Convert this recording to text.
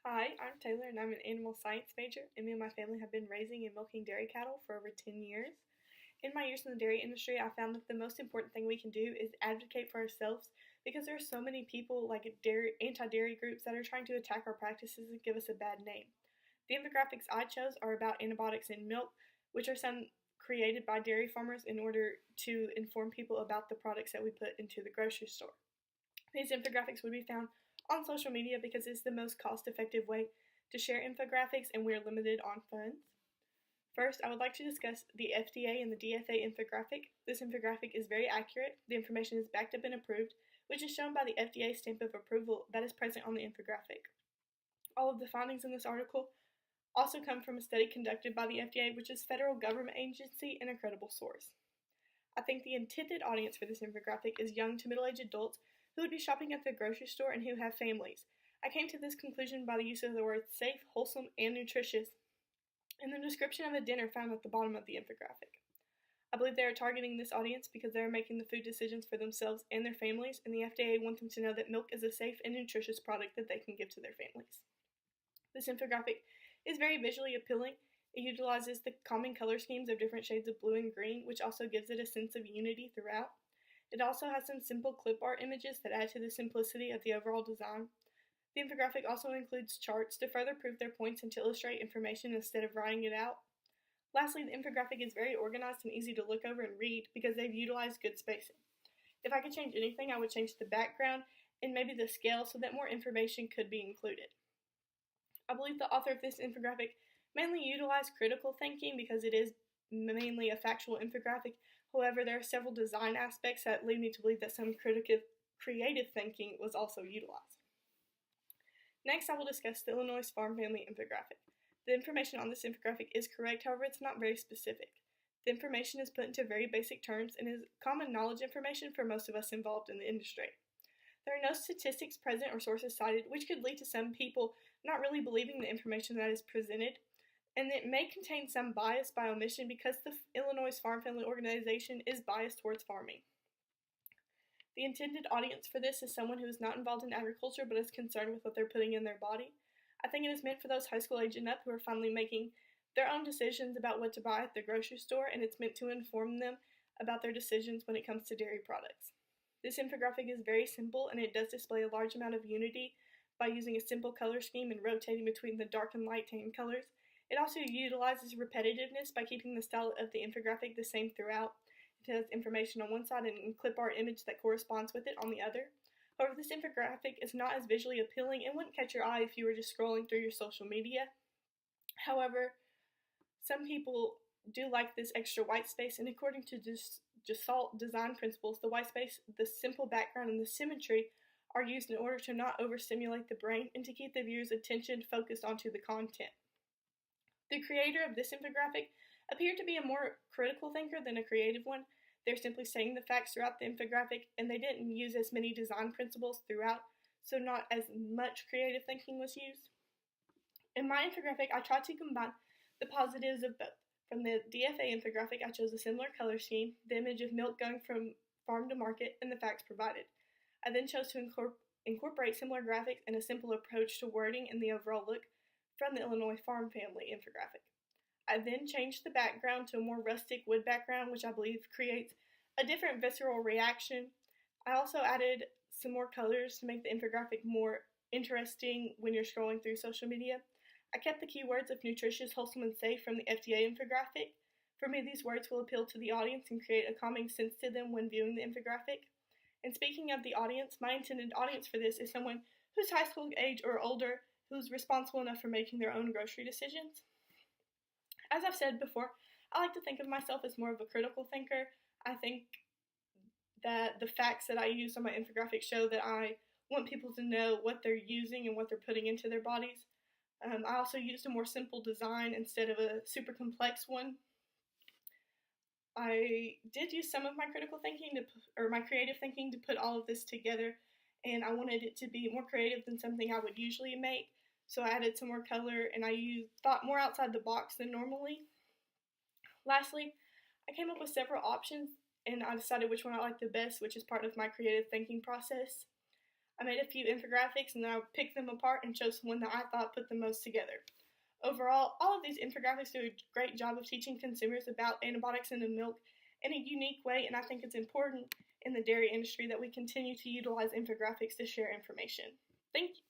Hi, I'm Taylor and I'm an animal science major, and me and my family have been raising and milking dairy cattle for over 10 years. In my years in the dairy industry, I found that the most important thing we can do is advocate for ourselves because there are so many people like anti-dairy groups that are trying to attack our practices and give us a bad name. The infographics I chose are about antibiotics in milk, which are some created by dairy farmers in order to inform people about the products that we put into the grocery store. These infographics would be found on social media because it's the most cost-effective way to share infographics and we're limited on funds. First, I would like to discuss the FDA and the DFA infographic. This infographic is very accurate. The information is backed up and approved, which is shown by the FDA stamp of approval that is present on the infographic. All of the findings in this article also come from a study conducted by the FDA, which is a federal government agency and a credible source. I think the intended audience for this infographic is young to middle-aged adults who would be shopping at the grocery store and who have families. I came to this conclusion by the use of the words safe, wholesome, and nutritious in the description of a dinner found at the bottom of the infographic. I believe they are targeting this audience because they are making the food decisions for themselves and their families, and the FDA wants them to know that milk is a safe and nutritious product that they can give to their families. This infographic is very visually appealing. It utilizes the common color schemes of different shades of blue and green, which also gives it a sense of unity throughout. It also has some simple clip art images that add to the simplicity of the overall design. The infographic also includes charts to further prove their points and to illustrate information instead of writing it out. Lastly, the infographic is very organized and easy to look over and read because they've utilized good spacing. If I could change anything, I would change the background and maybe the scale so that more information could be included. I believe the author of this infographic mainly utilized critical thinking because it is mainly a factual infographic. However, there are several design aspects that lead me to believe that some creative thinking was also utilized. Next, I will discuss the Illinois Farm Family infographic. The information on this infographic is correct, however, it's not very specific. The information is put into very basic terms and is common knowledge information for most of us involved in the industry. There are no statistics present or sources cited, which could lead to some people not really believing the information that is presented, and it may contain some bias by omission because the Illinois Farm Family Organization is biased towards farming. The intended audience for this is someone who is not involved in agriculture but is concerned with what they're putting in their body. I think it is meant for those high school age and up who are finally making their own decisions about what to buy at the grocery store, and it's meant to inform them about their decisions when it comes to dairy products. This infographic is very simple and it does display a large amount of unity by using a simple color scheme and rotating between the dark and light tan colors. It also utilizes repetitiveness by keeping the style of the infographic the same throughout. It has information on one side and a clip art image that corresponds with it on the other. However, this infographic is not as visually appealing and wouldn't catch your eye if you were just scrolling through your social media. However, some people do like this extra white space, and according to Gestalt design principles, the white space, the simple background, and the symmetry are used in order to not overstimulate the brain and to keep the viewer's attention focused onto the content. The creator of this infographic appeared to be a more critical thinker than a creative one. They're simply saying the facts throughout the infographic, and they didn't use as many design principles throughout, so not as much creative thinking was used. In my infographic, I tried to combine the positives of both. From the DFA infographic, I chose a similar color scheme, the image of milk going from farm to market, and the facts provided. I then chose to incorporate similar graphics and a simple approach to wording and the overall look from the Illinois Farm Family infographic. I then changed the background to a more rustic wood background, which I believe creates a different visceral reaction. I also added some more colors to make the infographic more interesting when you're scrolling through social media. I kept the keywords of nutritious, wholesome, and safe from the FDA infographic. For me, these words will appeal to the audience and create a calming sense to them when viewing the infographic. And speaking of the audience, my intended audience for this is someone who's high school age or older, who's responsible enough for making their own grocery decisions. As I've said before, I like to think of myself as more of a critical thinker. I think that the facts that I use on my infographic show that I want people to know what they're using and what they're putting into their bodies. I also used a more simple design instead of a super complex one. I did use some of my critical thinking my creative thinking to put all of this together, and I wanted it to be more creative than something I would usually make. So I added some more color and I thought more outside the box than normally. Lastly, I came up with several options and I decided which one I liked the best, which is part of my creative thinking process. I made a few infographics and then I picked them apart and chose one that I thought put the most together. Overall, all of these infographics do a great job of teaching consumers about antibiotics in the milk in a unique way, and I think it's important in the dairy industry that we continue to utilize infographics to share information. Thank you.